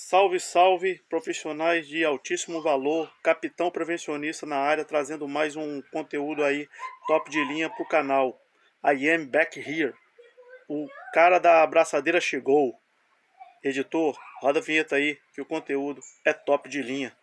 Salve, salve, profissionais de altíssimo valor, capitão prevencionista na área, trazendo mais um conteúdo aí top de linha pro canal. I am back here. O cara da abraçadeira chegou. Editor, roda a vinheta aí, que o conteúdo é top de linha.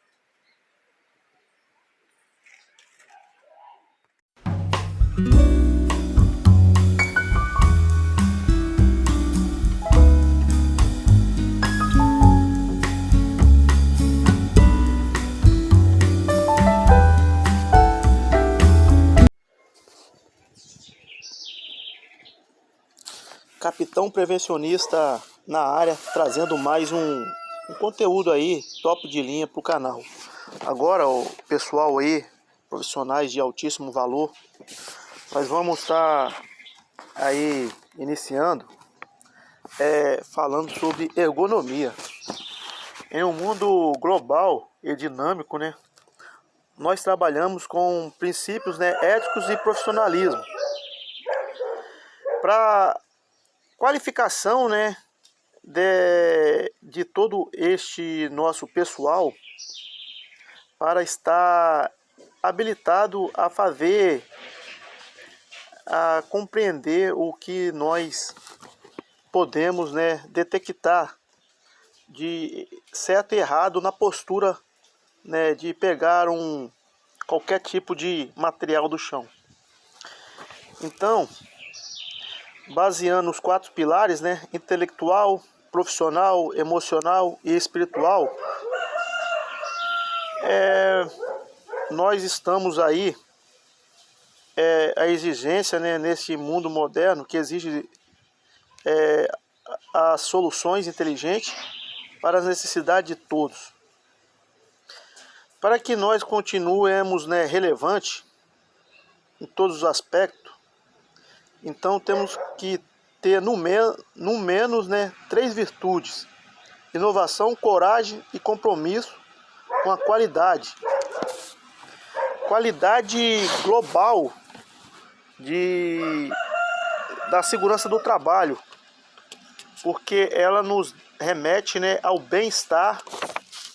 Capitão prevencionista na área, trazendo mais um conteúdo aí top de linha pro canal. Agora, o pessoal aí, profissionais de altíssimo valor, nós vamos estar aí iniciando falando sobre ergonomia. Em um mundo global e dinâmico, né, nós trabalhamos com princípios, né, éticos e profissionalismo. Para qualificação, né, de todo este nosso pessoal, para estar habilitado a fazer, a compreender o que nós podemos, né, detectar de certo e errado na postura, né, de pegar qualquer tipo de material do chão. Então, baseando os 4 pilares, né, intelectual, profissional, emocional e espiritual, nós estamos aí, a exigência, né, nesse mundo moderno que exige as soluções inteligentes para as necessidades de todos. Para que nós continuemos, né, relevantes em todos os aspectos, então temos que ter no menos, né, 3 virtudes: inovação, coragem e compromisso com a qualidade. Qualidade global da segurança do trabalho, porque ela nos remete, né, ao bem-estar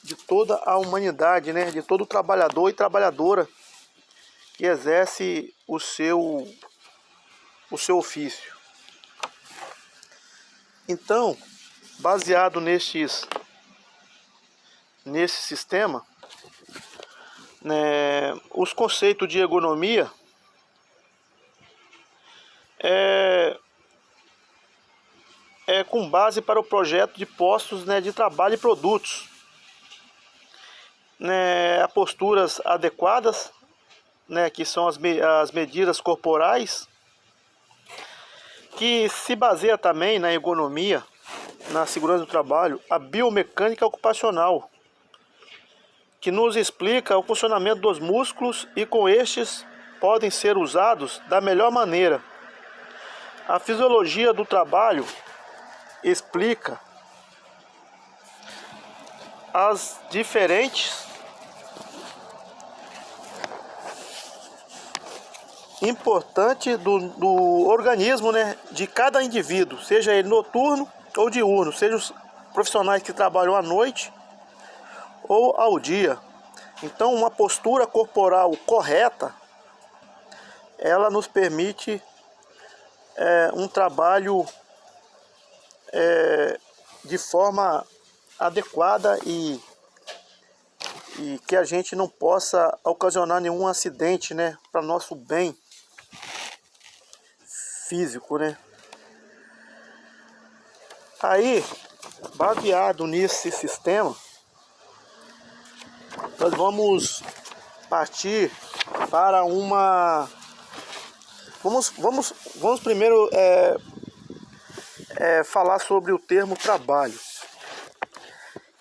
de toda a humanidade, né, de todo trabalhador e trabalhadora que exerce o seu ofício. Então, baseado nesse sistema, né, os conceitos de ergonomia com base para o projeto de postos, né, de trabalho e produtos, né, a posturas adequadas, né, que são as medidas corporais, que se baseia também na ergonomia, na segurança do trabalho, a biomecânica ocupacional, que nos explica o funcionamento dos músculos e com estes podem ser usados da melhor maneira. A fisiologia do trabalho explica as diferentes importantes do organismo, né, de cada indivíduo, seja ele noturno ou diurno, seja os profissionais que trabalham à noite ou ao dia. Então, uma postura corporal correta, ela nos permite um trabalho de forma adequada e que a gente não possa ocasionar nenhum acidente, né, para nosso bem físico, né. Aí, baseado nesse sistema, nós vamos partir para vamos primeiro falar sobre o termo trabalho.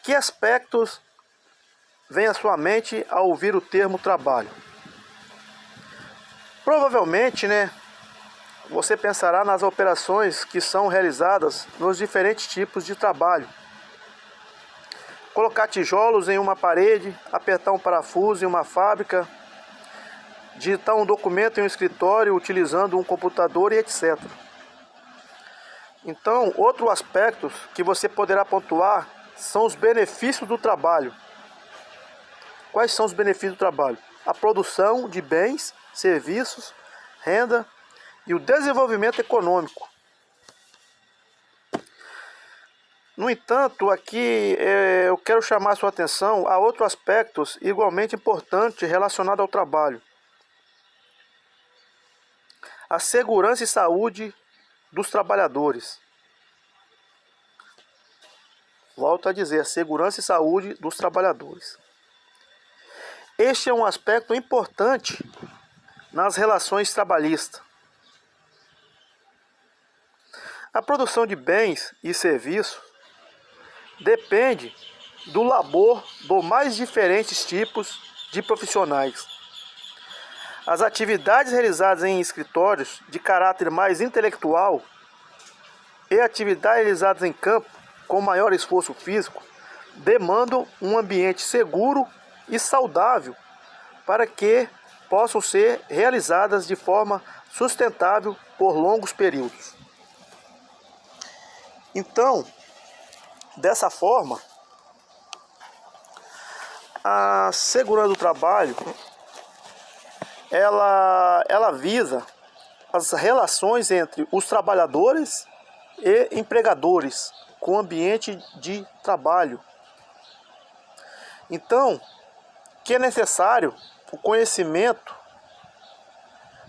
Que aspectos vem à sua mente ao ouvir o termo trabalho? Provavelmente, né, você pensará nas operações que são realizadas nos diferentes tipos de trabalho. Colocar tijolos em uma parede, apertar um parafuso em uma fábrica, digitar um documento em um escritório utilizando um computador e etc. Então, outro aspecto que você poderá pontuar são os benefícios do trabalho. Quais são os benefícios do trabalho? A produção de bens, serviços, renda e o desenvolvimento econômico. No entanto, aqui eu quero chamar a sua atenção a outros aspectos igualmente importantes relacionados ao trabalho. A segurança e saúde dos trabalhadores. Volto a dizer, a segurança e saúde dos trabalhadores. Este é um aspecto importante nas relações trabalhistas. A produção de bens e serviços depende do labor dos mais diferentes tipos de profissionais. As atividades realizadas em escritórios de caráter mais intelectual e atividades realizadas em campo com maior esforço físico demandam um ambiente seguro e saudável para que possam ser realizadas de forma sustentável por longos períodos. Então, dessa forma, a segurança do trabalho, ela visa as relações entre os trabalhadores e empregadores com o ambiente de trabalho. Então, que é necessário o conhecimento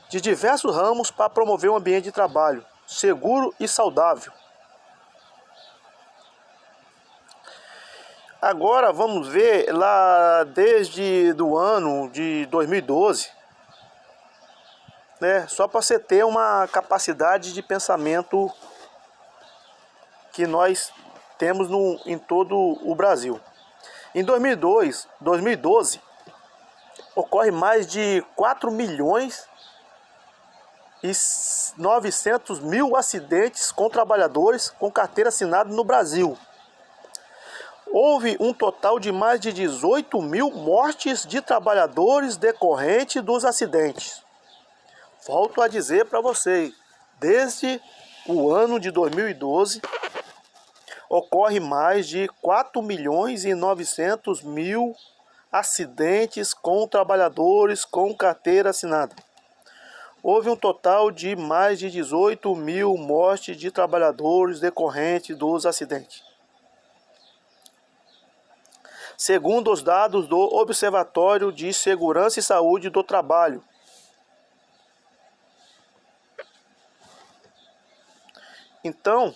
de diversos ramos para promover um ambiente de trabalho seguro e saudável. Agora vamos ver lá desde do ano de 2012, né, só para você ter uma capacidade de pensamento que nós temos em todo o Brasil. Em 2012, ocorre mais de 4 milhões e 900 mil acidentes com trabalhadores com carteira assinada no Brasil. Houve um total de mais de 18 mil mortes de trabalhadores decorrentes dos acidentes. Volto a dizer para vocês, desde o ano de 2012, ocorre mais de 4 milhões e 900 mil acidentes com trabalhadores com carteira assinada. Houve um total de mais de 18 mil mortes de trabalhadores decorrentes dos acidentes. Segundo os dados do Observatório de Segurança e Saúde do Trabalho. Então,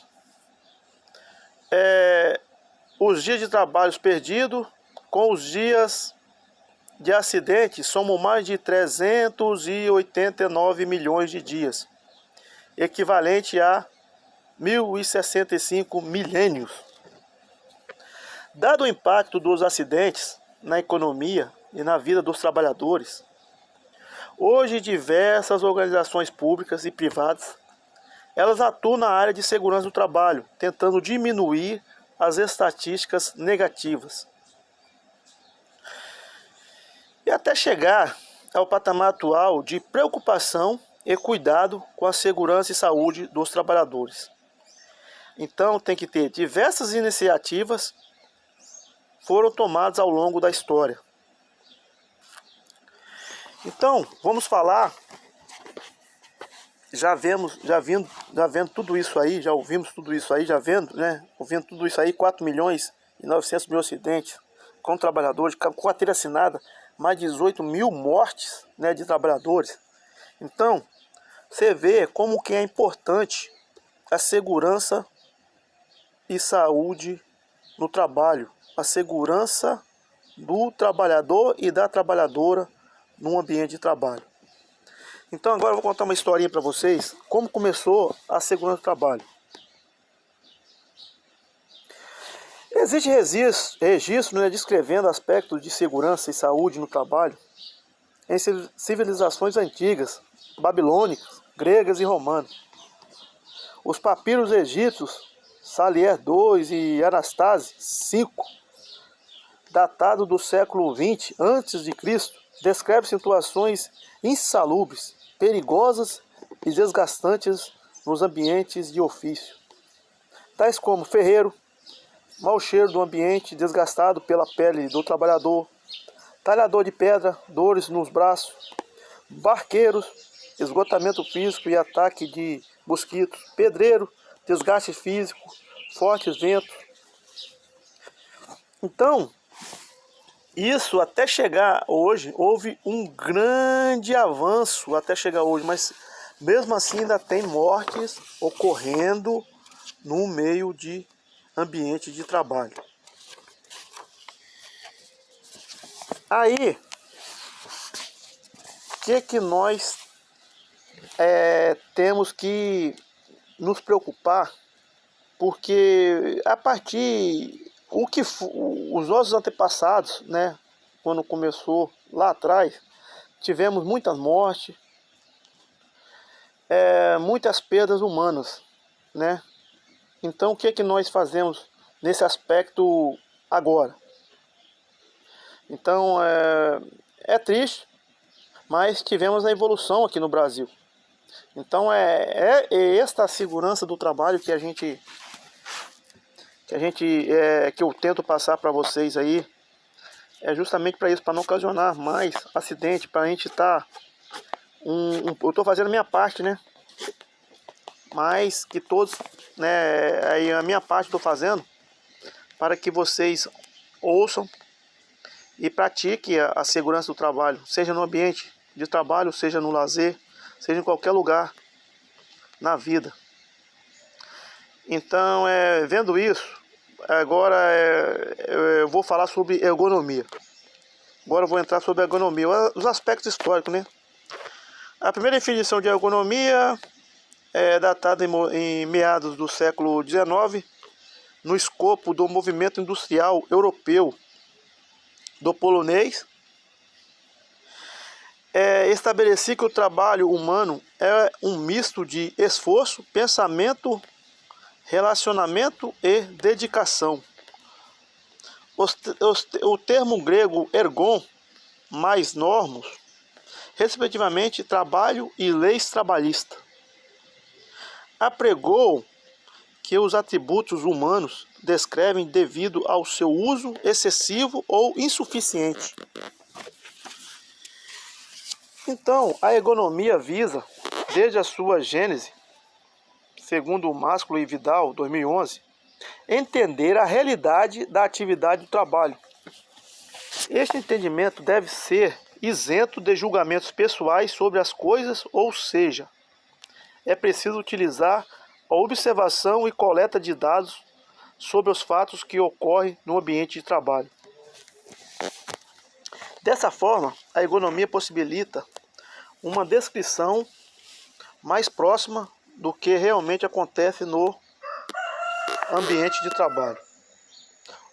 os dias de trabalho perdidos com os dias de acidente somam mais de 389 milhões de dias, equivalente a 1.065 milênios. Dado o impacto dos acidentes na economia e na vida dos trabalhadores, hoje diversas organizações públicas e privadas, elas atuam na área de segurança do trabalho, tentando diminuir as estatísticas negativas. E até chegar ao patamar atual de preocupação e cuidado com a segurança e saúde dos trabalhadores. Então tem que ter diversas iniciativas foram tomadas ao longo da história. Então, vamos falar, já vendo tudo isso aí, já ouvimos tudo isso aí, ouvindo tudo isso aí, 4 milhões e 900 mil acidentes com trabalhadores, com carteira assinada, mais de 18 mil mortes, né, de trabalhadores. Então, você vê como que é importante a segurança e saúde no trabalho. A segurança do trabalhador e da trabalhadora no ambiente de trabalho. Então agora eu vou contar uma historinha para vocês, como começou a segurança do trabalho. Existe registro, né, descrevendo aspectos de segurança e saúde no trabalho em civilizações antigas, babilônicas, gregas e romanas. Os papiros egípcios Salier II e Anastase V, datado do século XX a.C., descreve situações insalubres, perigosas e desgastantes nos ambientes de ofício, tais como ferreiro, mau cheiro do ambiente desgastado pela pele do trabalhador, talhador de pedra, dores nos braços, barqueiros, esgotamento físico e ataque de mosquitos, pedreiro, desgaste físico, fortes ventos. Então, isso até chegar hoje, houve um grande avanço até chegar hoje, mas mesmo assim ainda tem mortes ocorrendo no meio de ambiente de trabalho. Aí, o que nós temos que nos preocupar? Porque a partir os nossos antepassados, né, quando começou lá atrás, tivemos muitas mortes, muitas perdas humanas, né? Então o que nós fazemos nesse aspecto agora? Então é triste, mas tivemos a evolução aqui no Brasil. Então é esta segurança do trabalho que que eu tento passar para vocês aí, é justamente para isso, para não ocasionar mais acidente, para a gente estar eu estou fazendo a minha parte, né? Mas que todos, né? Aí a minha parte estou fazendo para que vocês ouçam e pratiquem a segurança do trabalho, seja no ambiente de trabalho, seja no lazer, seja em qualquer lugar na vida. Então, vendo isso, agora eu vou falar sobre ergonomia. Agora eu vou entrar sobre ergonomia, os aspectos históricos, né? A primeira definição de ergonomia é datada em meados do século XIX, no escopo do movimento industrial europeu do polonês. Estabeleci que o trabalho humano é um misto de esforço, pensamento, relacionamento e dedicação. O termo grego ergon mais normos, respectivamente trabalho e leis trabalhistas, apregou que os atributos humanos descrevem devido ao seu uso excessivo ou insuficiente. Então, a ergonomia visa, desde a sua gênese, segundo o Másculo e Vidal, 2011, entender a realidade da atividade do trabalho. Este entendimento deve ser isento de julgamentos pessoais sobre as coisas, ou seja, é preciso utilizar a observação e coleta de dados sobre os fatos que ocorrem no ambiente de trabalho. Dessa forma, a ergonomia possibilita uma descrição mais próxima do que realmente acontece no ambiente de trabalho.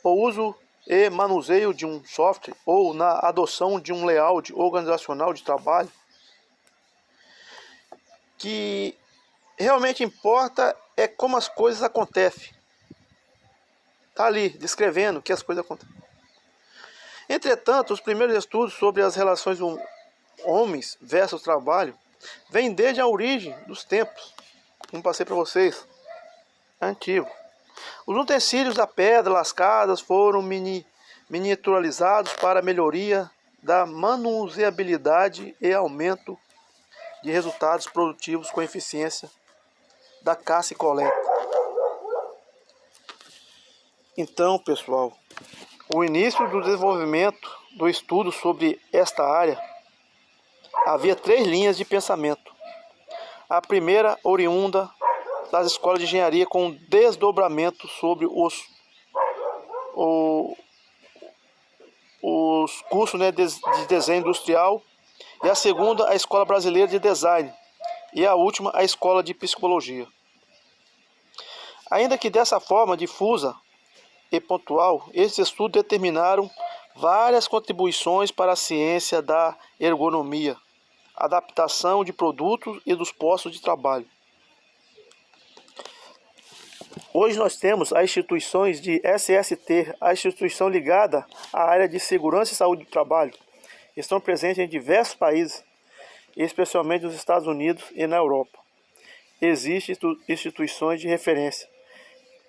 O uso e manuseio de um software ou na adoção de um layout organizacional de trabalho, que realmente importa é como as coisas acontecem. Está ali descrevendo que as coisas acontecem. Entretanto, os primeiros estudos sobre as relações homens versus trabalho vêm desde a origem dos tempos. Como passei para vocês, é antigo. Os utensílios da pedra lascadas foram miniaturizados para melhoria da manuseabilidade e aumento de resultados produtivos com eficiência da caça e coleta. Então, pessoal, o início do desenvolvimento do estudo sobre esta área, havia 3 linhas de pensamento. A primeira, oriunda das escolas de engenharia, com desdobramento sobre os cursos, né, de desenho industrial. E a segunda, a Escola Brasileira de Design. E a última, a Escola de Psicologia. Ainda que dessa forma difusa e pontual, esses estudos determinaram várias contribuições para a ciência da ergonomia, adaptação de produtos e dos postos de trabalho. Hoje nós temos as instituições de SST, a instituição ligada à área de segurança e saúde do trabalho. Estão presentes em diversos países, especialmente nos Estados Unidos e na Europa. Existem instituições de referência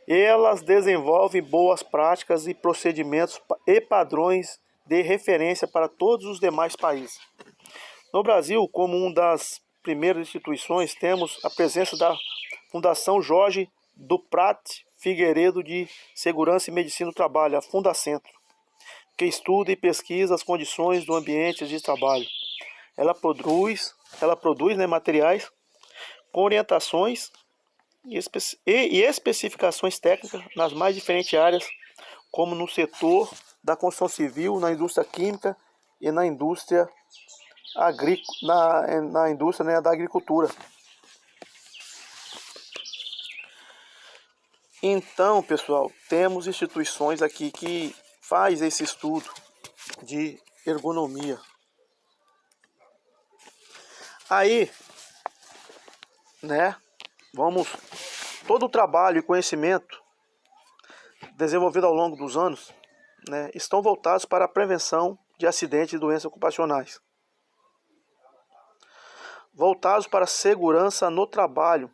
Elas desenvolvem boas práticas e procedimentos e padrões de referência para todos os demais países. No Brasil, como uma das primeiras instituições, temos a presença da Fundação Jorge do Prat Figueiredo de Segurança e Medicina do Trabalho, a Fundacentro, que estuda e pesquisa as condições do ambiente de trabalho. Ela produz materiais com orientações e especificações técnicas nas mais diferentes áreas, como no setor da construção civil, na indústria química e na indústria na indústria, né, da agricultura. Então, pessoal, temos instituições aqui que faz esse estudo de ergonomia. Aí, né, todo o trabalho e conhecimento desenvolvido ao longo dos anos, né, estão voltados para a prevenção de acidentes e doenças ocupacionais, voltados para a segurança no trabalho,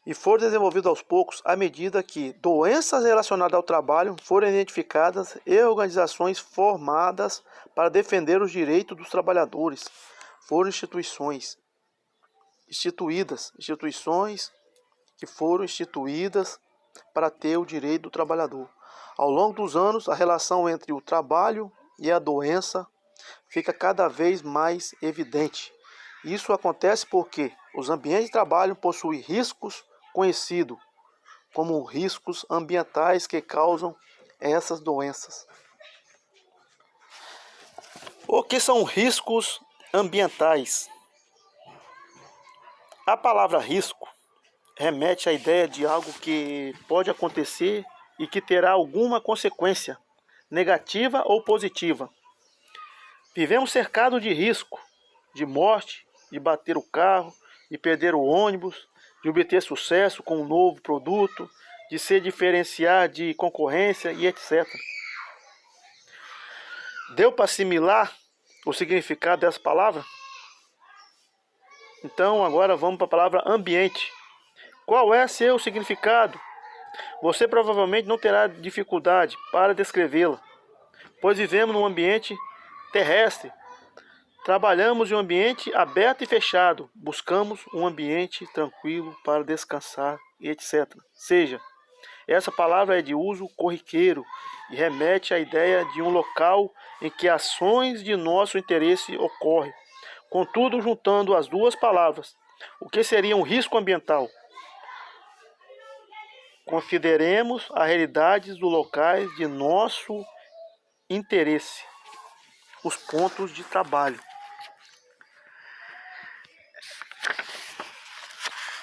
e foram desenvolvidos aos poucos à medida que doenças relacionadas ao trabalho foram identificadas e organizações formadas para defender os direitos dos trabalhadores. Foram instituições que foram instituídas para ter o direito do trabalhador. Ao longo dos anos, a relação entre o trabalho e a doença fica cada vez mais evidente. Isso acontece porque os ambientes de trabalho possuem riscos conhecidos como riscos ambientais que causam essas doenças. O que são riscos ambientais? A palavra risco remete à ideia de algo que pode acontecer e que terá alguma consequência, negativa ou positiva. Vivemos cercados de risco, de morte, de bater o carro, de perder o ônibus, de obter sucesso com um novo produto, de se diferenciar de concorrência e etc. Deu para assimilar o significado dessa palavra? Então agora vamos para a palavra ambiente. Qual é seu significado? Você provavelmente não terá dificuldade para descrevê-la, pois vivemos num ambiente terrestre. Trabalhamos em um ambiente aberto e fechado. Buscamos um ambiente tranquilo para descansar e etc. Seja, essa palavra é de uso corriqueiro e remete à ideia de um local em que ações de nosso interesse ocorrem. Contudo, juntando as duas palavras, o que seria um risco ambiental? Consideremos as realidades dos locais de nosso interesse, os pontos de trabalho.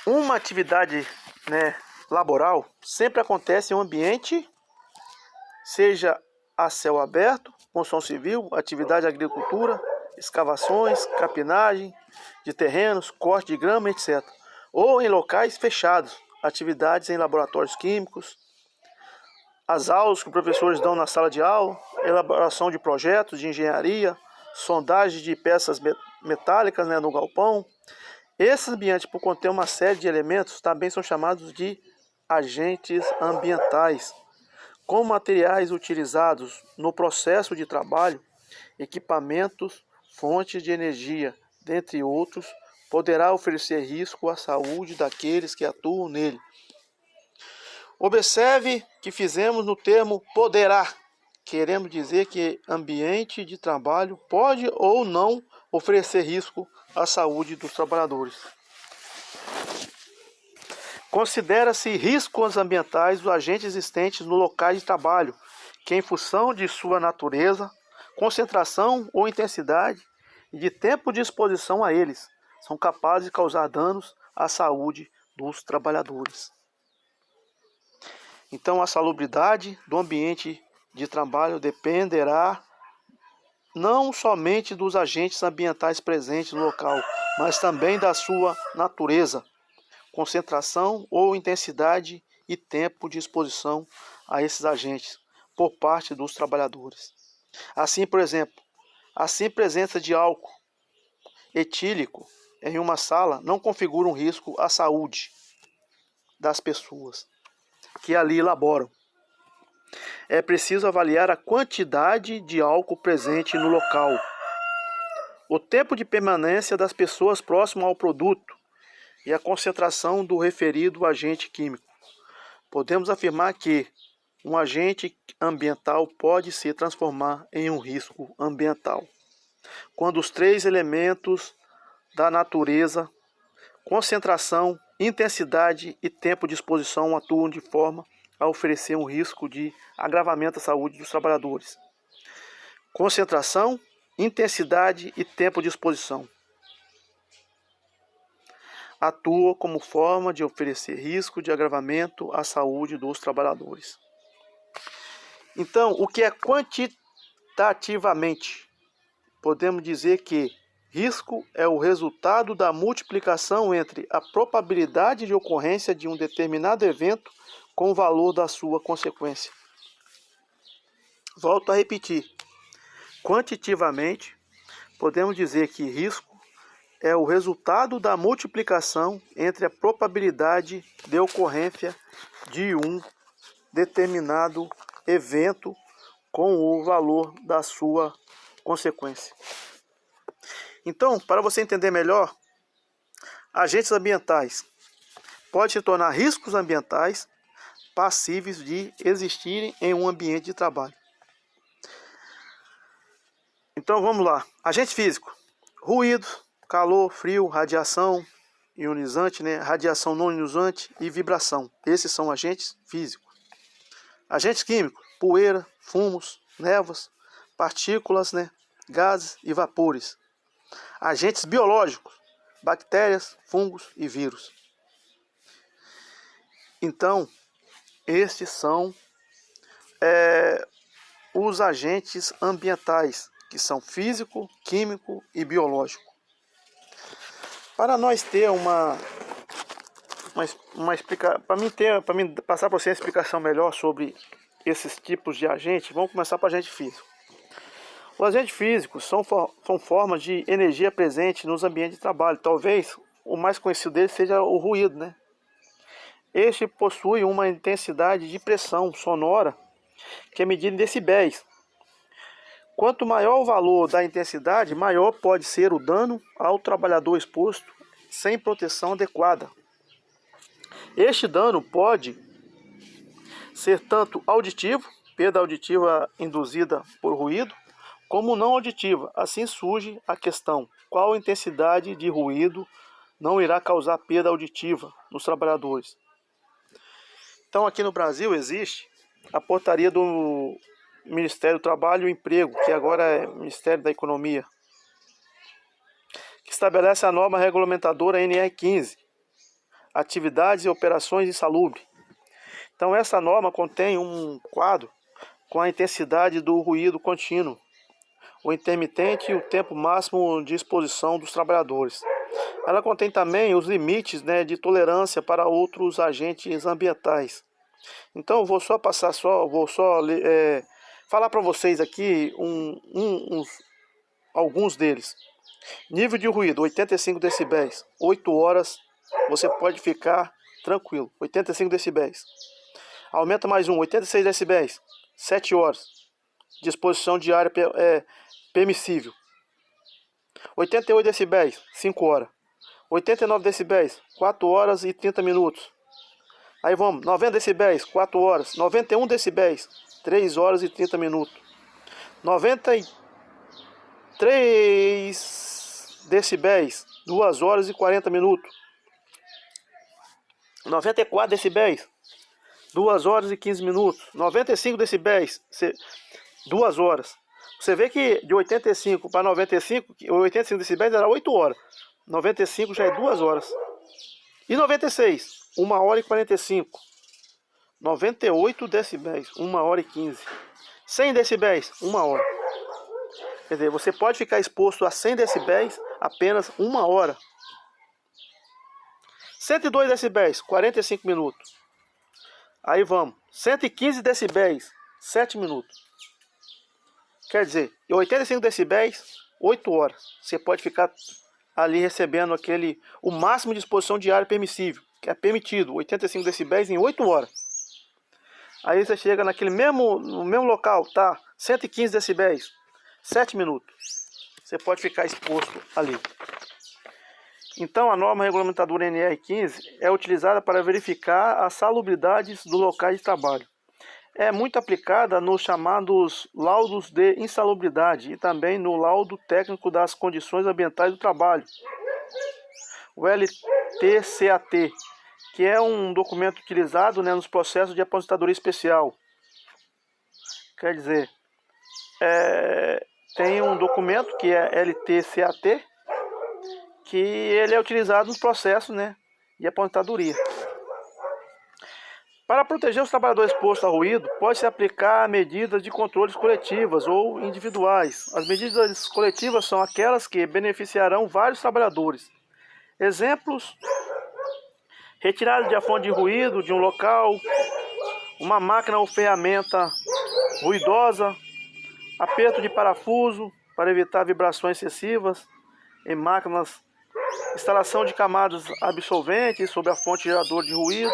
Uma atividade, laboral sempre acontece em um ambiente, seja a céu aberto, construção civil, atividade de agricultura, escavações, capinagem de terrenos, corte de grama, etc. Ou em locais fechados, atividades em laboratórios químicos, as aulas que os professores dão na sala de aula, elaboração de projetos de engenharia, sondagem de peças metálicas, no galpão. Esses ambientes, por conter uma série de elementos, também são chamados de agentes ambientais. Com materiais utilizados no processo de trabalho, equipamentos, fontes de energia, dentre outros, poderá oferecer risco à saúde daqueles que atuam nele. Observe que fizemos no termo poderá. Queremos dizer que ambiente de trabalho pode ou não oferecer risco à saúde dos trabalhadores. Considera-se riscos ambientais os agentes existentes no local de trabalho, que em função de sua natureza, concentração ou intensidade e de tempo de exposição a eles, são capazes de causar danos à saúde dos trabalhadores. Então, a salubridade do ambiente de trabalho dependerá não somente dos agentes ambientais presentes no local, mas também da sua natureza, concentração ou intensidade e tempo de exposição a esses agentes por parte dos trabalhadores. Assim, por exemplo, a simples presença de álcool etílico em uma sala não configura um risco à saúde das pessoas. que ali laboram. É preciso avaliar a quantidade de álcool presente no local, o tempo de permanência das pessoas próximo ao produto e a concentração do referido agente químico. Podemos afirmar que um agente ambiental pode se transformar em um risco ambiental quando os três elementos da natureza, concentração, intensidade e tempo de exposição, atuam de forma a oferecer um risco de agravamento à saúde dos trabalhadores. Concentração, intensidade e tempo de exposição atua como forma de oferecer risco de agravamento à saúde dos trabalhadores. Então, o que é quantitativamente? Podemos dizer que risco é o resultado da multiplicação entre a probabilidade de ocorrência de um determinado evento com o valor da sua consequência. Volto a repetir. Quantitativamente, podemos dizer que risco é o resultado da multiplicação entre a probabilidade de ocorrência de um determinado evento com o valor da sua consequência. Então, para você entender melhor, agentes ambientais podem se tornar riscos ambientais passíveis de existirem em um ambiente de trabalho. Então vamos lá. Agente físico: ruído, calor, frio, radiação ionizante, radiação não ionizante e vibração. Esses são agentes físicos. Agentes químicos: poeira, fumos, névoas, partículas, gases e vapores. Agentes biológicos: bactérias, fungos e vírus. Então, estes são os agentes ambientais, que são físico, químico e biológico. Para nós ter uma explicação, para mim passar para você uma explicação melhor sobre esses tipos de agentes, vamos começar para agente físico. Os agentes físicos são formas de energia presente nos ambientes de trabalho. Talvez o mais conhecido deles seja o ruído, Este possui uma intensidade de pressão sonora que é medida em decibéis. Quanto maior o valor da intensidade, maior pode ser o dano ao trabalhador exposto sem proteção adequada. Este dano pode ser tanto auditivo, perda auditiva induzida por ruído, como não auditiva. Assim surge a questão: qual intensidade de ruído não irá causar perda auditiva nos trabalhadores? Então, aqui no Brasil existe a portaria do Ministério do Trabalho e Emprego, que agora é Ministério da Economia, que estabelece a norma regulamentadora NR15, atividades e operações insalubres. Então, essa norma contém um quadro com a intensidade do ruído contínuo, o intermitente e o tempo máximo de exposição dos trabalhadores. Ela contém também os limites de tolerância para outros agentes ambientais. Então, eu vou só falar para vocês aqui alguns deles. Nível de ruído: 85 decibéis. 8 horas você pode ficar tranquilo. 85 decibéis. Aumenta mais 86 decibéis. 7 horas. Disposição diária permissível. 88 decibéis. 5 horas. 89 decibéis. 4 horas e 30 minutos. Aí vamos, 90 decibéis, 4 horas. 91 decibéis, 3 horas e 30 minutos. 93 decibéis, 2 horas e 40 minutos. 94 decibéis, 2 horas e 15 minutos. 95 decibéis, 2 horas. Você vê que de 85 para 95, 85 decibéis era 8 horas. 95 já é 2 horas. E 96, 1 hora e 45. 98 decibéis, 1 hora e 15. 100 decibéis, 1 hora. Quer dizer, você pode ficar exposto a 100 decibéis apenas 1 hora. 102 decibéis, 45 minutos. Aí vamos, 115 decibéis, 7 minutos. Quer dizer, 85 decibéis, 8 horas. Você pode ficar ali recebendo o máximo de exposição diária permissível, que é permitido, 85 decibéis em 8 horas. Aí você chega no mesmo local, tá? 115 decibéis, 7 minutos. Você pode ficar exposto ali. Então a norma regulamentadora NR15 é utilizada para verificar as salubridades do local de trabalho. É muito aplicada nos chamados laudos de insalubridade e também no laudo técnico das condições ambientais do trabalho, o LTCAT, que é um documento utilizado, né, nos processos de aposentadoria especial. Quer dizer, tem um documento que é LTCAT, que ele é utilizado nos processos, né, de aposentadoria. Para proteger os trabalhadores expostos a ruído, pode-se aplicar medidas de controles coletivas ou individuais. As medidas coletivas são aquelas que beneficiarão vários trabalhadores. Exemplos: retirada de fonte de ruído de um local, uma máquina ou ferramenta ruidosa, aperto de parafuso para evitar vibrações excessivas em máquinas, instalação de camadas absorventes sobre a fonte geradora de ruído.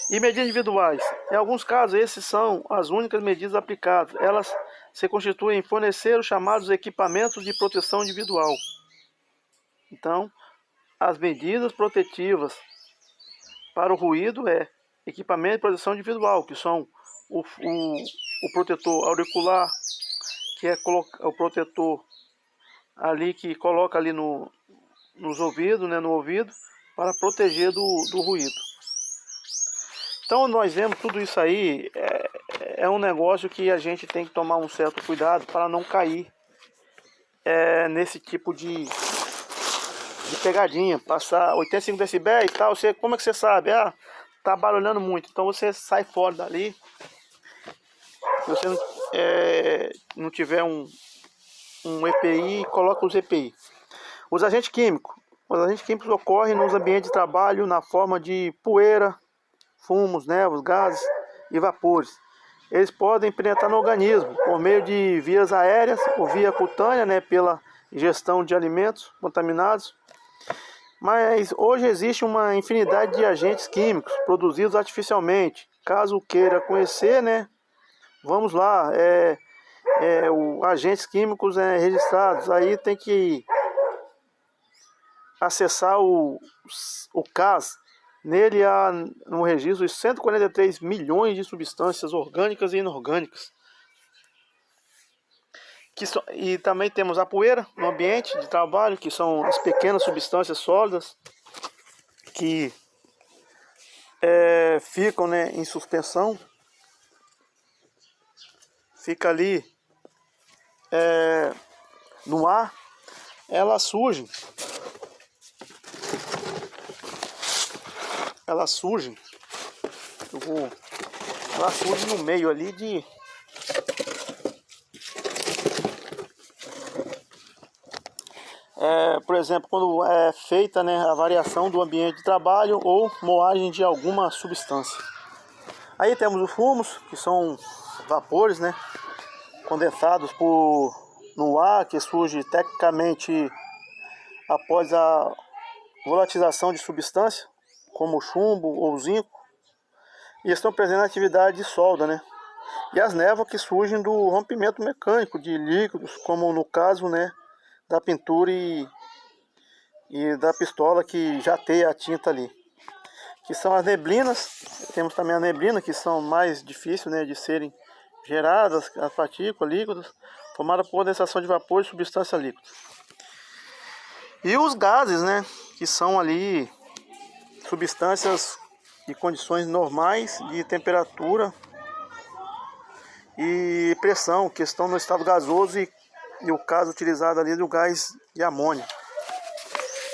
E medidas individuais. Em alguns casos, essas são as únicas medidas aplicadas. Elas se constituem em fornecer os chamados equipamentos de proteção individual. Então, as medidas protetivas para o ruído é equipamento de proteção individual, que são o protetor auricular, que é o protetor ali que coloca ali nos ouvidos, né, no ouvido, para proteger do ruído. Então nós vemos tudo isso aí, é um negócio que a gente tem que tomar um certo cuidado para não cair nesse tipo de pegadinha. Passar 85 decibéis e tal, como é que você sabe? Tá barulhando muito, então você sai fora dali. Se você não tiver um EPI, coloca os EPI. Os agentes químicos ocorrem nos ambientes de trabalho na forma de poeira, fumos, névoas, gases e vapores. Eles podem penetrar no organismo por meio de vias aéreas ou via cutânea, né, pela ingestão de alimentos contaminados. Mas hoje existe uma infinidade de agentes químicos produzidos artificialmente. Caso queira conhecer, né, vamos lá, agentes químicos registrados. Aí tem que acessar o CAS. Nele há no registro 143 milhões de substâncias orgânicas e inorgânicas. E também temos a poeira no ambiente de trabalho, que são as pequenas substâncias sólidas que ficam, né, em suspensão. Fica ali no ar, elas surgem. Ela surge no meio ali de por exemplo, quando é feita, né, a variação do ambiente de trabalho ou moagem de alguma substância. Aí temos os fumos, que são vapores, né, condensados no ar, que surge tecnicamente após a volatilização de substância, como chumbo ou zinco, e estão presentes na atividade de solda, né? E as névoas que surgem do rompimento mecânico de líquidos, como no caso, né, da pintura e da pistola que jateia a tinta ali. Que são as neblinas. Temos também a neblina, que são mais difíceis, né, de serem geradas, as partículas líquidas, formadas por condensação de vapor e substância líquida. E os gases, né, que são ali substâncias de condições normais de temperatura e pressão, que estão no estado gasoso e o caso utilizado ali do gás de amônio.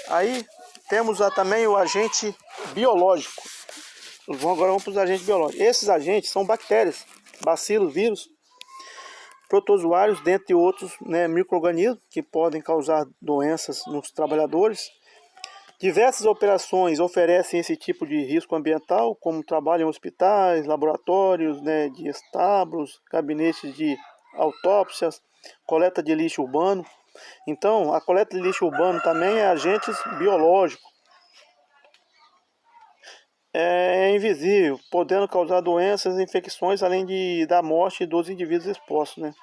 Aí temos também o agente biológico. Agora vamos para os agentes biológicos. Esses agentes são bactérias, bacilos, vírus, protozoários, dentre outros, né, micro-organismos que podem causar doenças nos trabalhadores. Diversas operações oferecem esse tipo de risco ambiental, como trabalho em hospitais, laboratórios, né, de estábulos, gabinetes de autópsias, coleta de lixo urbano. Então, a coleta de lixo urbano também é agentes biológicos. é invisível, podendo causar doenças e infecções, além da morte dos indivíduos expostos, né?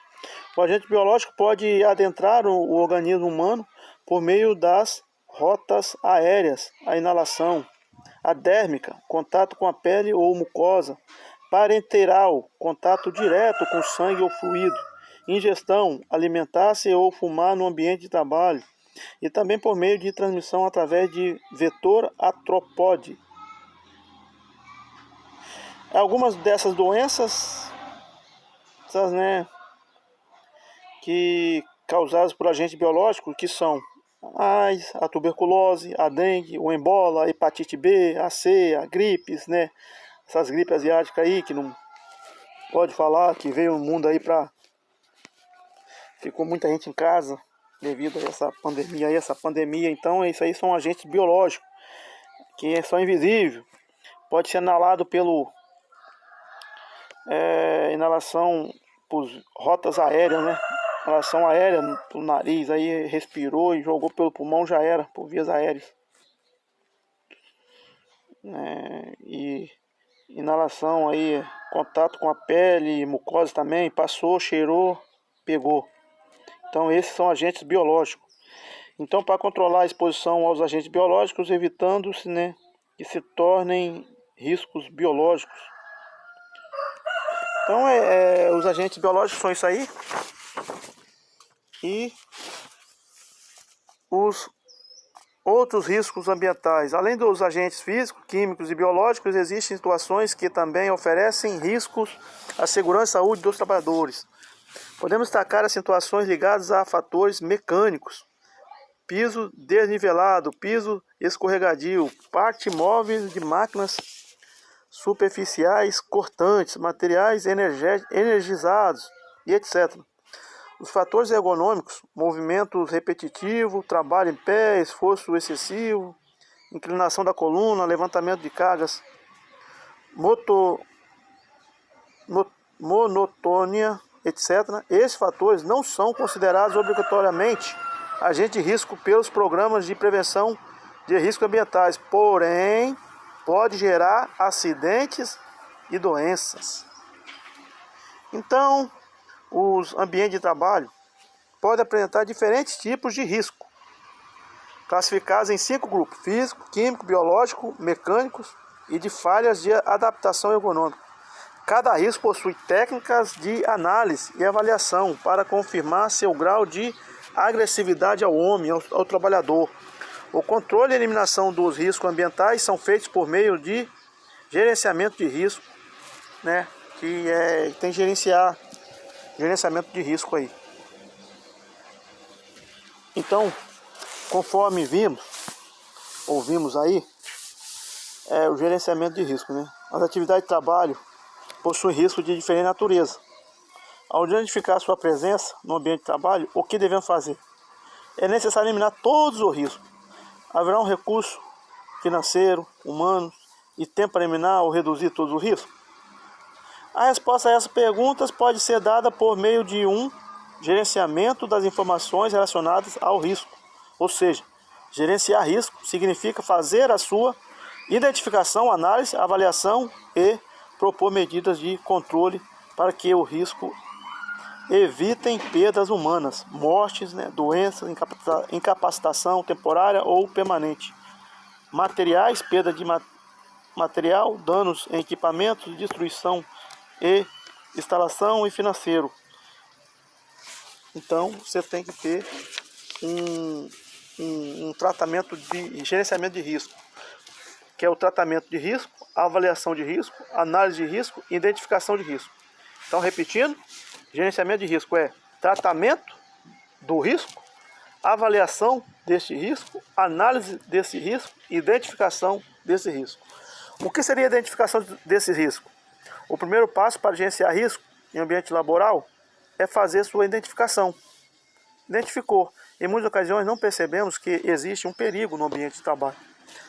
O agente biológico pode adentrar o organismo humano por meio das rotas aéreas, a inalação, a dérmica, contato com a pele ou mucosa, parenteral, contato direto com sangue ou fluido, ingestão, alimentar-se ou fumar no ambiente de trabalho, e também por meio de transmissão através de vetor artrópode. Algumas dessas doenças, né, que causadas por agente biológico, que são a AIDS, a tuberculose, a dengue, o ebola, a hepatite B, a C, a gripes, né? Essas gripes asiáticas aí, que não pode falar, que veio no mundo aí ficou muita gente em casa devido a essa pandemia. Então, isso aí são agentes biológicos, que são invisíveis. Pode ser inalado pelo inalação por rotas aéreas, né? Inalação aérea pro nariz, aí respirou e jogou pelo pulmão, já era, por vias aéreas. E inalação aí, contato com a pele, mucosa também, passou, cheirou, pegou. Então esses são agentes biológicos. Então, para controlar a exposição aos agentes biológicos, evitando-se, né, que se tornem riscos biológicos. Então os agentes biológicos são isso aí. E os outros riscos ambientais. Além dos agentes físicos, químicos e biológicos, existem situações que também oferecem riscos à segurança e saúde dos trabalhadores. Podemos destacar as situações ligadas a fatores mecânicos: piso desnivelado, piso escorregadio, parte móveis de máquinas superficiais cortantes, materiais energizados e etc. Os fatores ergonômicos: movimento repetitivo, trabalho em pé, esforço excessivo, inclinação da coluna, levantamento de cargas, monotônia, etc. Esses fatores não são considerados obrigatoriamente agente de risco pelos programas de prevenção de riscos ambientais, porém, pode gerar acidentes e doenças. Então, os ambientes de trabalho podem apresentar diferentes tipos de risco, classificados em 5 grupos: físico, químico, biológico, mecânicos e de falhas de adaptação ergonômica. Cada risco possui técnicas de análise e avaliação para confirmar seu grau de agressividade ao homem, ao trabalhador. O controle e eliminação dos riscos ambientais são feitos por meio de gerenciamento de risco, né? Que tem gerenciamento de risco aí. Então, conforme ouvimos aí, o gerenciamento de risco, né? As atividades de trabalho possuem risco de diferente natureza. Ao identificar sua presença no ambiente de trabalho, o que devemos fazer? É necessário eliminar todos os riscos. Haverá um recurso financeiro, humano e tempo para eliminar ou reduzir todos os riscos? A resposta a essas perguntas pode ser dada por meio de um gerenciamento das informações relacionadas ao risco. Ou seja, gerenciar risco significa fazer a sua identificação, análise, avaliação e propor medidas de controle para que o risco evitem perdas humanas, mortes, né, doenças, incapacitação temporária ou permanente, materiais, perda de material, danos em equipamentos, destruição e instalação e financeiro. Então você tem que ter um tratamento de gerenciamento de risco, que é o tratamento de risco, a avaliação de risco, análise de risco e identificação de risco. Então, repetindo, gerenciamento de risco é tratamento do risco, avaliação deste risco, análise desse risco, identificação desse risco. O que seria a identificação desse risco? O primeiro passo para gerenciar risco em ambiente laboral é fazer sua identificação. Identificou. Em muitas ocasiões não percebemos que existe um perigo no ambiente de trabalho.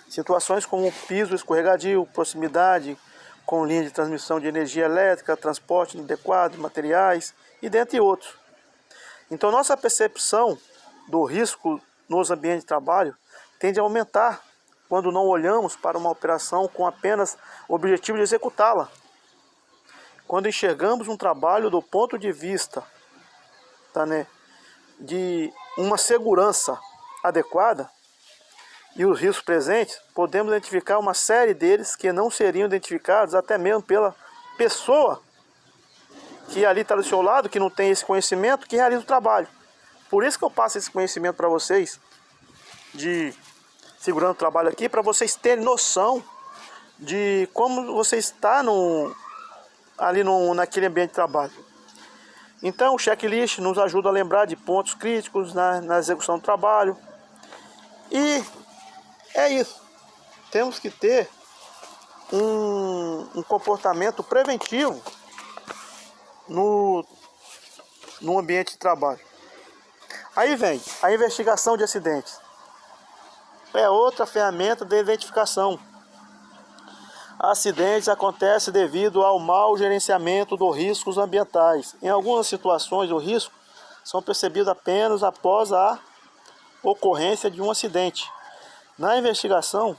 Situações como piso escorregadio, proximidade com linha de transmissão de energia elétrica, transporte inadequado de materiais e dentre outros. Então nossa percepção do risco nos ambientes de trabalho tende a aumentar quando não olhamos para uma operação com apenas o objetivo de executá-la. Quando enxergamos um trabalho do ponto de vista, tá, né, de uma segurança adequada e os riscos presentes, podemos identificar uma série deles que não seriam identificados até mesmo pela pessoa que ali está do seu lado, que não tem esse conhecimento, que realiza o trabalho. Por isso que eu passo esse conhecimento para vocês, de segurando o trabalho aqui, para vocês terem noção de como você está naquele ambiente de trabalho. Então o checklist nos ajuda a lembrar de pontos críticos na execução do trabalho. E é isso. Temos que ter um comportamento preventivo no ambiente de trabalho. Aí vem a investigação de acidentes. É outra ferramenta de identificação. Acidentes acontecem devido ao mau gerenciamento dos riscos ambientais. Em algumas situações, os riscos são percebidos apenas após a ocorrência de um acidente. Na investigação,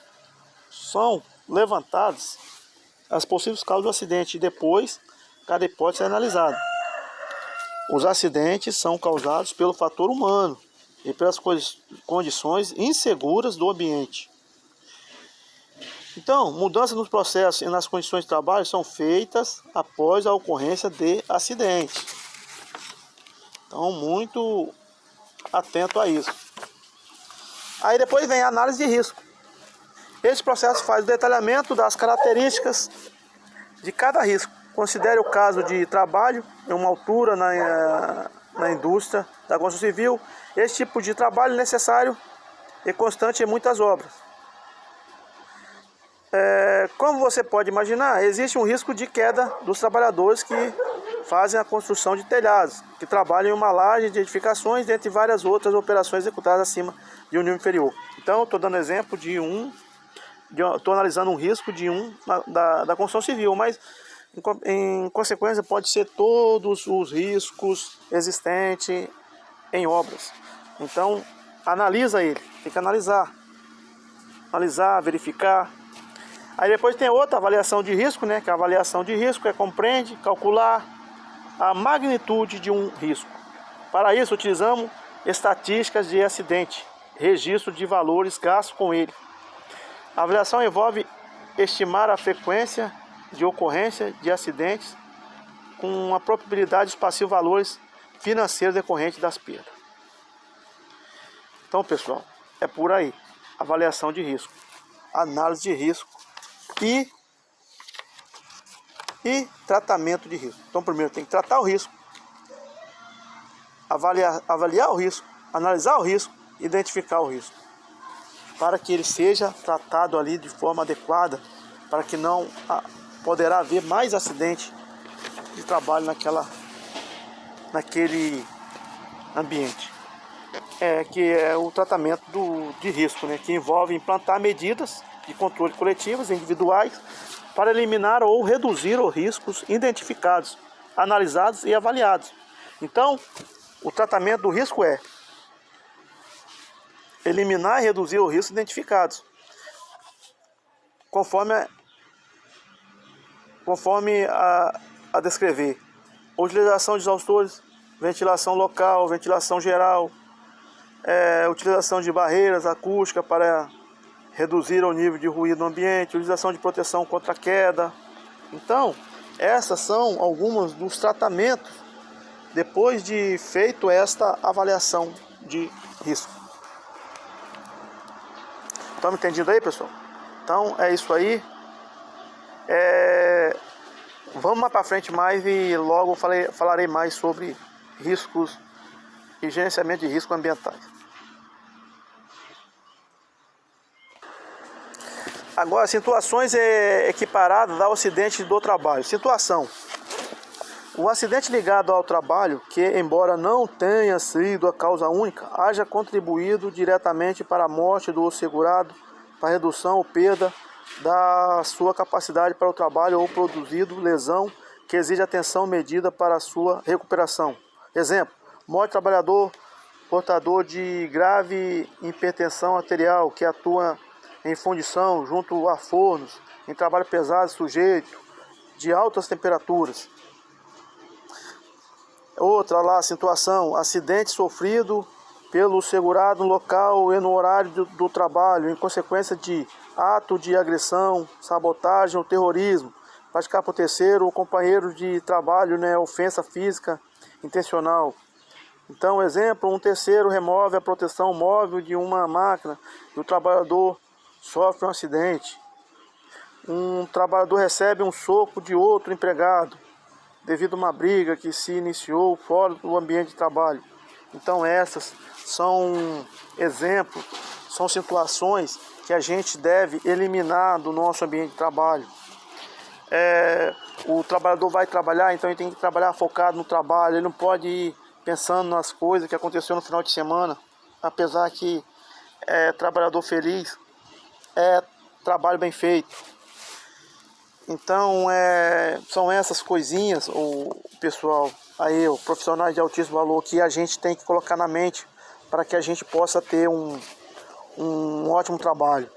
são levantadas as possíveis causas do acidente e depois cada hipótese é analisada. Os acidentes são causados pelo fator humano e pelas condições inseguras do ambiente. Então, mudanças nos processos e nas condições de trabalho são feitas após a ocorrência de acidente. Então, muito atento a isso. Aí depois vem a análise de risco. Esse processo faz o detalhamento das características de cada risco. Considere o caso de trabalho em uma altura na indústria da construção civil. Esse tipo de trabalho é necessário e constante em muitas obras. Como você pode imaginar, existe um risco de queda dos trabalhadores que fazem a construção de telhados, que trabalham em uma laje de edificações, dentre várias outras operações executadas acima de um nível inferior. Então, estou dando exemplo estou analisando um risco da construção civil, mas em consequência pode ser todos os riscos existentes em obras. Então, analisa ele, tem que analisar, verificar. Aí depois tem outra avaliação de risco, né? Que a avaliação de risco compreende calcular a magnitude de um risco. Para isso utilizamos estatísticas de acidente, registro de valores gastos com ele. A avaliação envolve estimar a frequência de ocorrência de acidentes com a probabilidade dos passivos valores financeiros decorrentes das perdas. Então, pessoal, é por aí. Avaliação de risco, análise de risco e tratamento de risco. Então, primeiro tem que tratar o risco, avaliar o risco, analisar o risco, identificar o risco, para que ele seja tratado ali de forma adequada, para que não poderá haver mais acidente de trabalho naquele ambiente. Que é o tratamento de risco, né? Que envolve implantar medidas de controle coletivas e individuais para eliminar ou reduzir os riscos identificados, analisados e avaliados. Então, o tratamento do risco é eliminar e reduzir os riscos identificados, conforme a descrever: utilização de exaustores, ventilação local, ventilação geral, utilização de barreiras acústicas para reduzir o nível de ruído no ambiente, utilização de proteção contra queda. Então, essas são algumas dos tratamentos depois de feito esta avaliação de risco. Estão me entendendo aí, pessoal? Então, é isso aí. Vamos mais para frente mais e logo falarei mais sobre riscos e gerenciamento de riscos ambientais. Agora, situações equiparadas ao acidente do trabalho. Situação: o acidente ligado ao trabalho, que embora não tenha sido a causa única, haja contribuído diretamente para a morte do segurado, para a redução ou perda da sua capacidade para o trabalho ou produzido lesão que exige atenção medida para a sua recuperação. Exemplo: morte do trabalhador portador de grave hipertensão arterial que atua em fundição, junto a fornos, em trabalho pesado, sujeito de altas temperaturas. Outra lá, situação, acidente sofrido pelo segurado no local e no horário do trabalho, em consequência de ato de agressão, sabotagem ou terrorismo, praticar por terceiro ou companheiro de trabalho, né, ofensa física intencional. Então, exemplo, um terceiro remove a proteção móvel de uma máquina e o trabalhador sofre um acidente. Um trabalhador recebe um soco de outro empregado devido a uma briga que se iniciou fora do ambiente de trabalho. Então essas são exemplos, são situações que a gente deve eliminar do nosso ambiente de trabalho. O trabalhador vai trabalhar, então ele tem que trabalhar focado no trabalho, ele não pode ir pensando nas coisas que aconteceu no final de semana, apesar que trabalhador feliz é trabalho bem feito. Então são essas coisinhas, o pessoal, aí, o profissionais de altíssimo valor, que a gente tem que colocar na mente para que a gente possa ter um ótimo trabalho.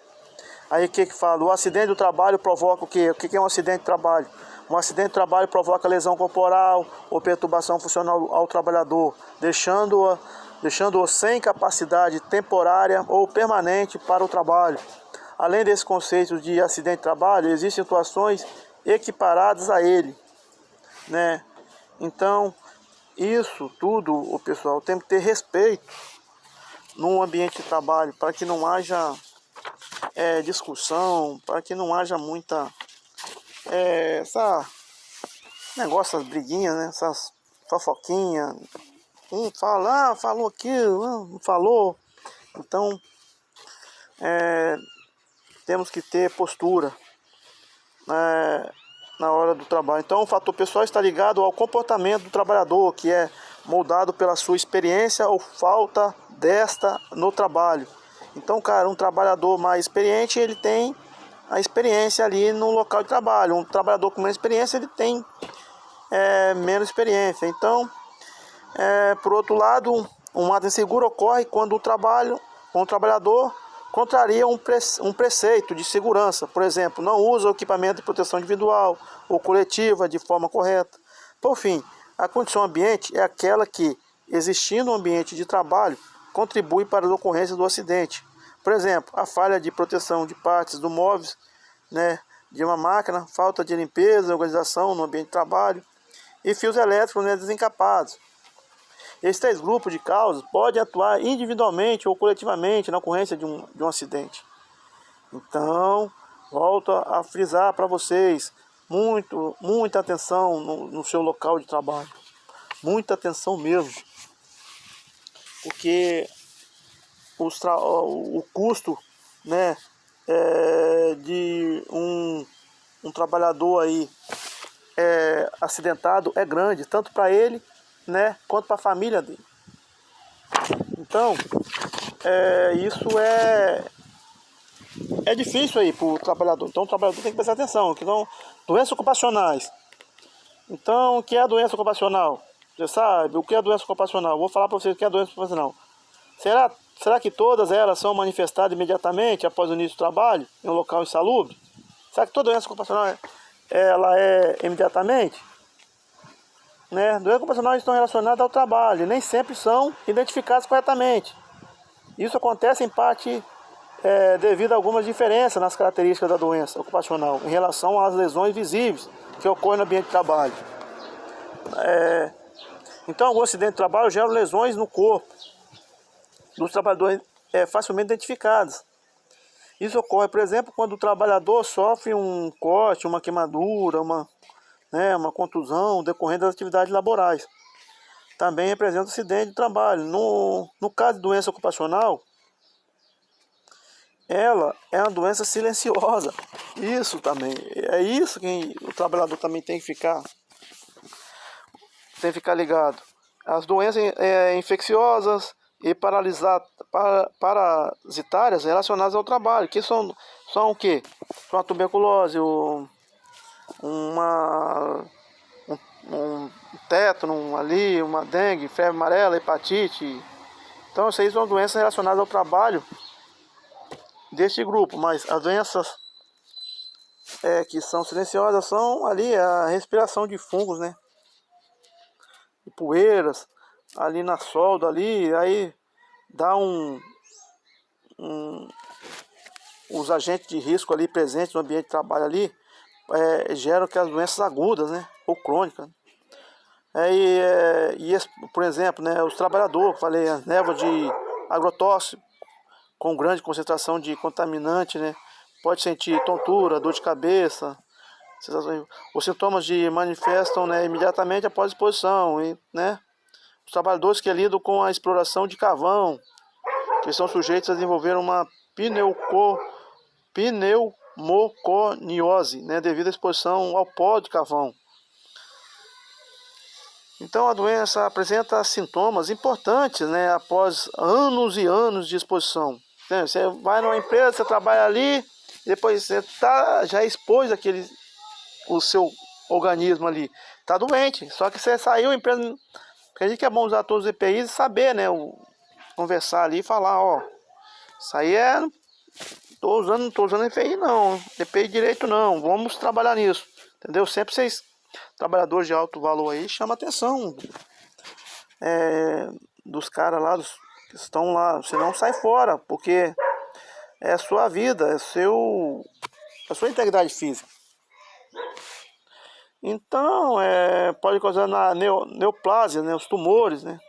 Aí o que fala? O acidente do trabalho provoca o quê? O que é um acidente de trabalho? Um acidente de trabalho provoca lesão corporal ou perturbação funcional ao trabalhador, deixando-o sem capacidade temporária ou permanente para o trabalho. Além desse conceito de acidente de trabalho, existem situações equiparadas a ele, né? Então, isso tudo, o pessoal, tem que ter respeito no ambiente de trabalho, para que não haja discussão, para que não haja muita essas briguinhas, né? Essas fofoquinhas. Um fala, falou aquilo, não falou. Então, temos que ter postura na hora do trabalho. Então, o fator pessoal está ligado ao comportamento do trabalhador, que é moldado pela sua experiência ou falta desta no trabalho. Então, cara, um trabalhador mais experiente, ele tem a experiência ali no local de trabalho. Um trabalhador com menos experiência, ele tem menos experiência. Então, por outro lado, um ato inseguro ocorre quando o trabalhador contraria um preceito de segurança. Por exemplo, não usa o equipamento de proteção individual ou coletiva de forma correta. Por fim, a condição ambiente é aquela que, existindo um ambiente de trabalho, contribui para as ocorrências do acidente. Por exemplo, a falha de proteção de partes do móveis, né, de uma máquina, falta de limpeza, organização no ambiente de trabalho e fios elétricos, né, desencapados. Esses 3 grupos de causas podem atuar individualmente ou coletivamente na ocorrência de um acidente. Então, volto a frisar para vocês, muita atenção no seu local de trabalho. Muita atenção mesmo. Porque o custo, né, de um trabalhador aí acidentado é grande, tanto para ele, né, quanto para a família dele. Então, isso é difícil aí para o trabalhador. Então, o trabalhador tem que prestar atenção. Então, doenças ocupacionais. Então, o que é a doença ocupacional? Você sabe o que é a doença ocupacional? Vou falar para vocês o que é a doença ocupacional. Será que todas elas são manifestadas imediatamente após o início do trabalho, em um local insalubre? Será que toda doença ocupacional ela é imediatamente? Né? Doenças ocupacionais estão relacionadas ao trabalho e nem sempre são identificadas corretamente. Isso acontece em parte devido a algumas diferenças nas características da doença ocupacional em relação às lesões visíveis que ocorrem no ambiente de trabalho. Então, alguns acidentes de trabalho geram lesões no corpo dos trabalhadores facilmente identificadas. Isso ocorre, por exemplo, quando o trabalhador sofre um corte, uma queimadura, uma contusão decorrente das atividades laborais. Também representa acidente de trabalho. No caso de doença ocupacional, ela é uma doença silenciosa. Isso também, é isso que o trabalhador também tem que ficar ligado. As doenças infecciosas e parasitárias relacionadas ao trabalho, que são o quê? São a tuberculose, um tétano ali, uma dengue, febre amarela, hepatite. Então, isso aí são doenças relacionadas ao trabalho deste grupo, mas as doenças que são silenciosas são ali a respiração de fungos, né? De poeiras, ali na solda, ali, aí dá os agentes de risco ali presentes no ambiente de trabalho ali, geram que as doenças agudas, né? Ou crônicas. Por exemplo, né, os trabalhadores, falei, as névoas de agrotóxico com grande concentração de contaminante, né, pode sentir tontura, dor de cabeça, os sintomas manifestam, né, imediatamente após a exposição, né, os trabalhadores que lidam com a exploração de carvão, que são sujeitos a desenvolver uma pneumoconiose, né, devido à exposição ao pó de carvão. Então a doença apresenta sintomas importantes, né, após anos e anos de exposição. Você vai numa empresa, você trabalha ali, depois você já expôs o seu organismo ali. Está doente, só que você saiu, a empresa... Acredito que é bom usar todos os EPIs e saber, né, conversar ali e falar, ó, isso aí não tô usando EPI não, EPI direito não, vamos trabalhar nisso, entendeu? Sempre trabalhadores de alto valor aí, chama atenção dos caras lá, que estão lá, você não sai fora, porque é a sua vida, a sua integridade física. Então, pode causar neoplasia, né, os tumores, né.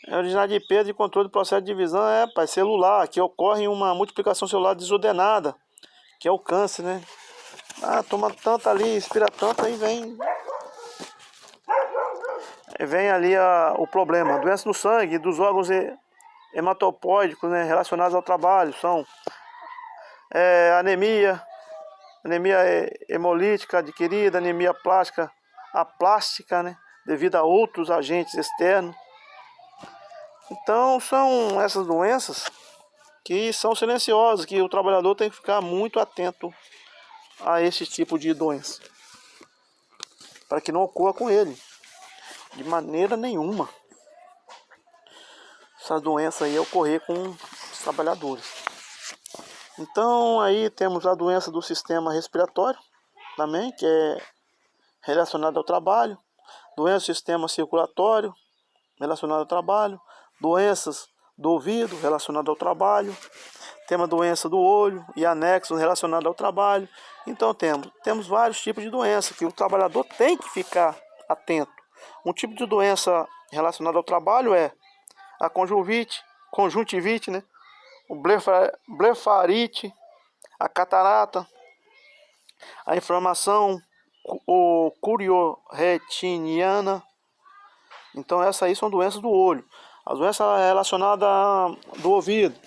É originário de perda de controle do processo de divisão celular, que ocorre em uma multiplicação celular desordenada, que é o câncer, né. Toma tanto ali, inspira tanto, aí vem ali o problema. Doença no sangue, dos órgãos hematopóidicos, né, relacionados ao trabalho, são anemia hemolítica adquirida, anemia aplástica, né, devido a outros agentes externos. Então são essas doenças que são silenciosas, que o trabalhador tem que ficar muito atento a esse tipo de doença, para que não ocorra com ele, de maneira nenhuma. Essas doenças aí ocorrer com os trabalhadores. Então aí temos a doença do sistema respiratório também, que é relacionada ao trabalho, doença do sistema circulatório relacionada ao trabalho, doenças do ouvido relacionadas ao trabalho, temos a doença do olho e anexos relacionados ao trabalho. Então temos vários tipos de doença que o trabalhador tem que ficar atento. Um tipo de doença relacionada ao trabalho é a conjuntivite, né? O blefarite, a catarata, a inflamação curioretiniana. Então essas aí são doenças do olho. As doenças relacionadas do ouvido: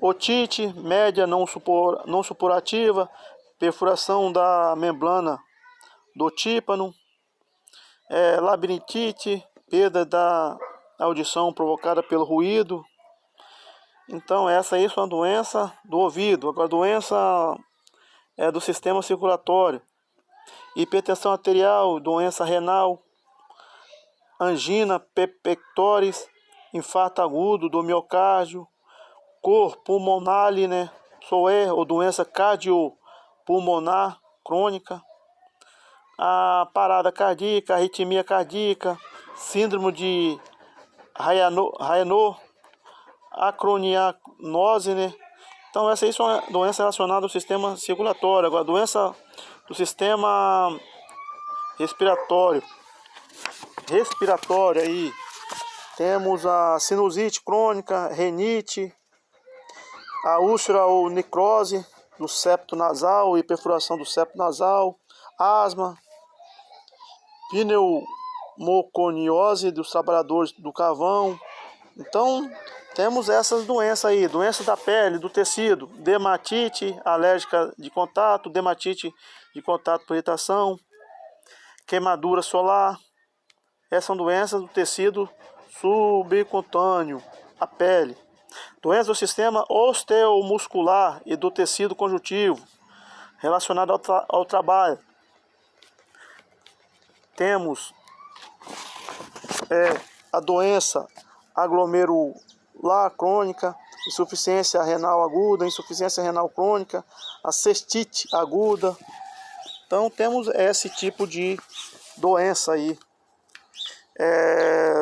otite média não supurativa, perfuração da membrana do tímpano, labirintite, perda da audição provocada pelo ruído. Então essa aí é uma doença do ouvido. Agora a doença do sistema circulatório: hipertensão arterial, doença renal, angina pectoris, infarto agudo do miocárdio, cor pulmonar, né, ou doença cardiopulmonar crônica, a parada cardíaca, arritmia cardíaca, síndrome de Raynaud, acronianose, né. Então essas aí são doenças relacionadas ao sistema circulatório. Agora a doença do sistema respiratório aí temos a sinusite crônica, renite, a úlcera ou necrose do septo nasal e perfuração do septo nasal, asma, pneumoconiose dos trabalhadores do carvão. Então temos essas doenças aí, doenças da pele, do tecido, dermatite alérgica de contato, dermatite de contato por irritação, queimadura solar. Essas são doenças do tecido subcutâneo, a pele. Doenças do sistema osteomuscular e do tecido conjuntivo, relacionado ao trabalho. Temos a doença aglomerular crônica, insuficiência renal aguda, insuficiência renal crônica, a cestite aguda. Então temos esse tipo de doença aí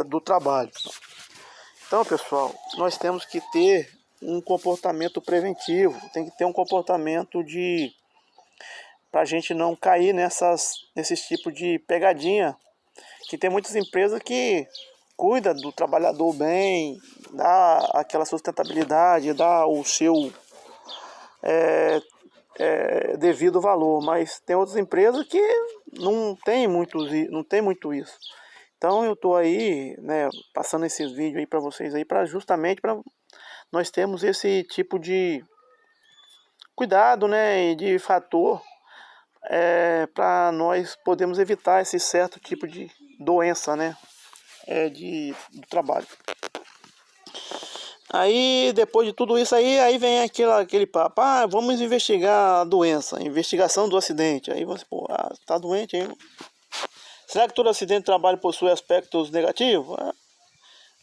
do trabalho. Então, pessoal, nós temos que ter um comportamento preventivo, tem que ter um comportamento para a gente não cair nesses tipos de pegadinha, que tem muitas empresas que cuidam do trabalhador bem, dá aquela sustentabilidade, dá o seu devido valor, mas tem outras empresas que não tem muito isso. Então eu estou aí, né, passando esses vídeos aí para vocês aí, justamente para nós termos esse tipo de cuidado, né, e de fator para nós podermos evitar esse certo tipo de doença, né, do trabalho. Aí depois de tudo isso aí vem aquele papo, vamos investigar a doença, investigação do acidente. Aí você, tá doente aí? Será que todo acidente de trabalho possui aspectos negativos?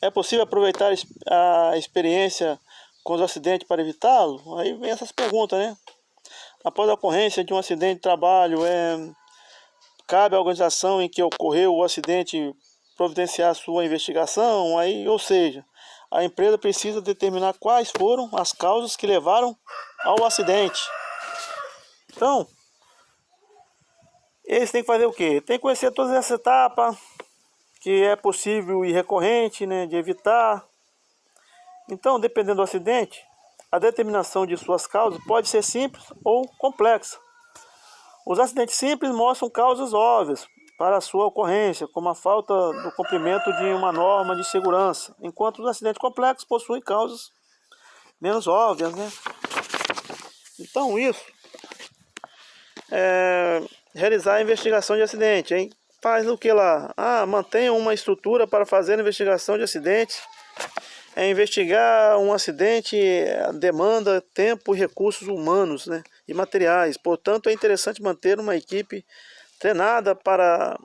É possível aproveitar a experiência com os acidentes para evitá-lo? Aí vem essas perguntas, né? Após a ocorrência de um acidente de trabalho, cabe à organização em que ocorreu o acidente providenciar sua investigação? Aí, ou seja, a empresa precisa determinar quais foram as causas que levaram ao acidente. Então, eles têm que fazer o quê? Tem que conhecer todas essas etapas, que é possível e recorrente, né, de evitar. Então, dependendo do acidente, a determinação de suas causas pode ser simples ou complexa. Os acidentes simples mostram causas óbvias para a sua ocorrência, como a falta do cumprimento de uma norma de segurança, enquanto os acidentes complexos possuem causas menos óbvias, né? Então, isso realizar a investigação de acidente, hein? Faz o que lá? Mantenha uma estrutura para fazer a investigação de acidentes. Investigar um acidente demanda tempo e recursos humanos, né, e materiais. Portanto, é interessante manter uma equipe treinada para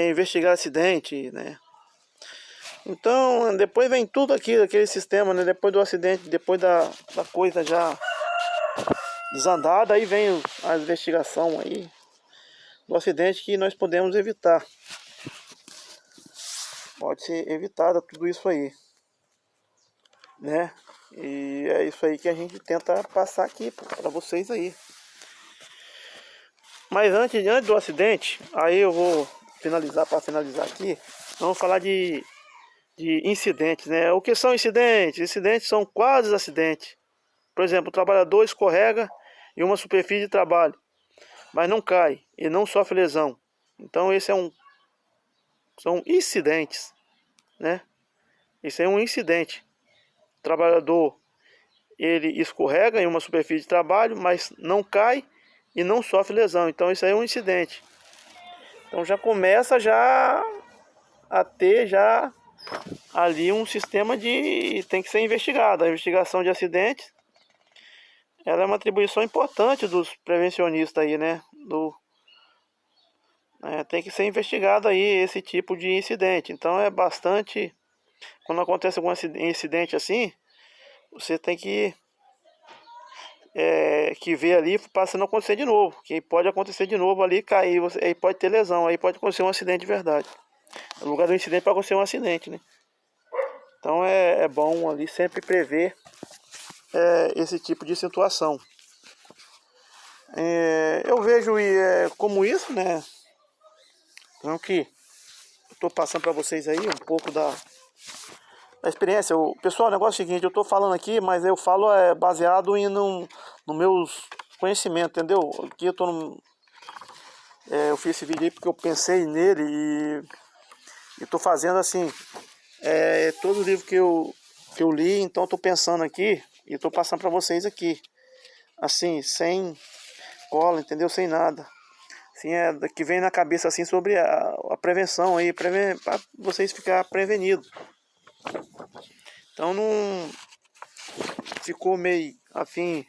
investigar acidente, né. Então, depois vem tudo aquele sistema, né, depois do acidente, depois da coisa já desandada, aí vem a investigação aí do acidente que nós podemos evitar. Pode ser evitada tudo isso aí, né? E é isso aí que a gente tenta passar aqui para vocês aí. Mas antes do acidente, aí eu vou para finalizar aqui, vamos falar de incidentes, né? O que são incidentes? Incidentes são quase acidentes. Por exemplo, o trabalhador escorrega em uma superfície de trabalho, mas não cai e não sofre lesão. Então esse são incidentes, né? Isso é um incidente. O trabalhador, ele escorrega em uma superfície de trabalho, mas não cai e não sofre lesão. Então isso aí é um incidente. Então já começa a ter já ali um sistema tem que ser investigado. A investigação de acidentes, ela é uma atribuição importante dos prevencionistas aí, né? Tem que ser investigado aí esse tipo de incidente. Então é bastante, quando acontece algum incidente assim, você tem que ver ali para não acontecer de novo. Que pode acontecer de novo ali, cair, aí pode ter lesão, aí pode acontecer um acidente de verdade. No lugar do incidente pode acontecer um acidente, né? Então é bom ali sempre prever esse tipo de situação. Eu vejo como isso, né? Então que eu estou passando para vocês aí um pouco da experiência. Pessoal, o negócio é o seguinte, eu estou falando aqui, mas eu falo baseado no meus conhecimentos, entendeu? Aqui eu fiz esse vídeo aí porque eu pensei nele e estou fazendo assim, todo livro que eu li, então estou pensando aqui e estou passando para vocês aqui, assim, sem cola, entendeu? Sem nada. Assim, que vem na cabeça assim sobre a prevenção aí, para vocês ficar prevenidos. Então não ficou meio afim,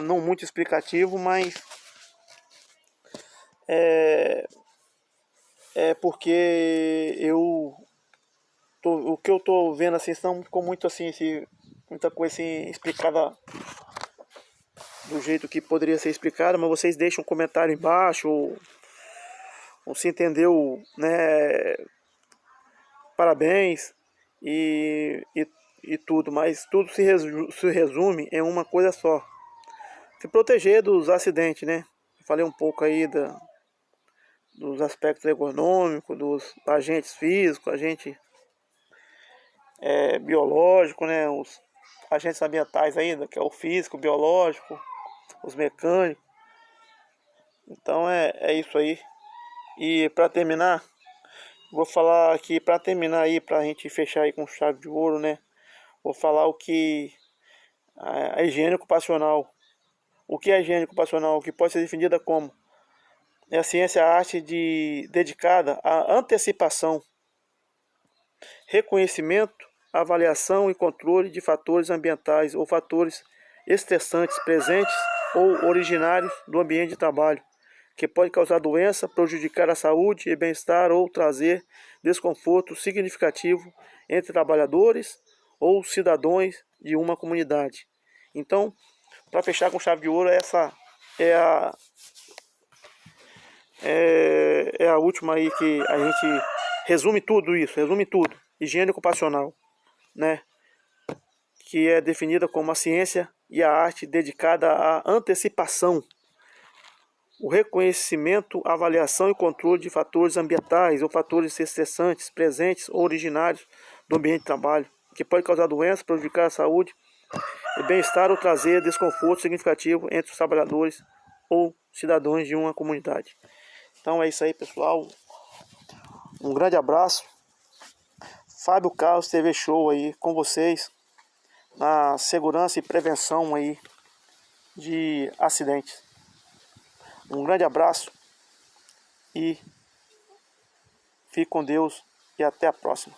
não muito explicativo, mas porque eu o que eu tô vendo assim, não ficou muito assim, muita coisa assim explicada do jeito que poderia ser explicada, mas vocês deixam um comentário embaixo, ou se entendeu, né? Parabéns e tudo, mas tudo se resume em uma coisa só: se proteger dos acidentes, né? Falei um pouco aí dos aspectos ergonômicos, dos agentes físicos, agente biológico, né? Os agentes ambientais ainda, que é o físico, o biológico, os mecânicos. Então é isso aí. E para terminar, vou falar aqui, para terminar aí, para a gente fechar aí com chave de ouro, né? Vou falar o que a higiene ocupacional. O que é a higiene ocupacional? Que pode ser definida como é a ciência, a arte dedicada à antecipação, reconhecimento, avaliação e controle de fatores ambientais ou fatores estressantes presentes ou originários do ambiente de trabalho, que pode causar doença, prejudicar a saúde e bem-estar ou trazer desconforto significativo entre trabalhadores ou cidadãos de uma comunidade. Então, para fechar com chave de ouro, essa é a última aí, que a gente resume tudo isso, resume tudo. Higiene ocupacional, né? Que é definida como a ciência e a arte dedicada à antecipação, o reconhecimento, avaliação e controle de fatores ambientais ou fatores estressantes presentes ou originários do ambiente de trabalho, que pode causar doenças, prejudicar a saúde e bem-estar ou trazer desconforto significativo entre os trabalhadores ou cidadãos de uma comunidade. Então é isso aí, pessoal. Um grande abraço. Fábio Carlos TV Show aí com vocês na segurança e prevenção aí de acidentes. Um grande abraço e fique com Deus e até a próxima.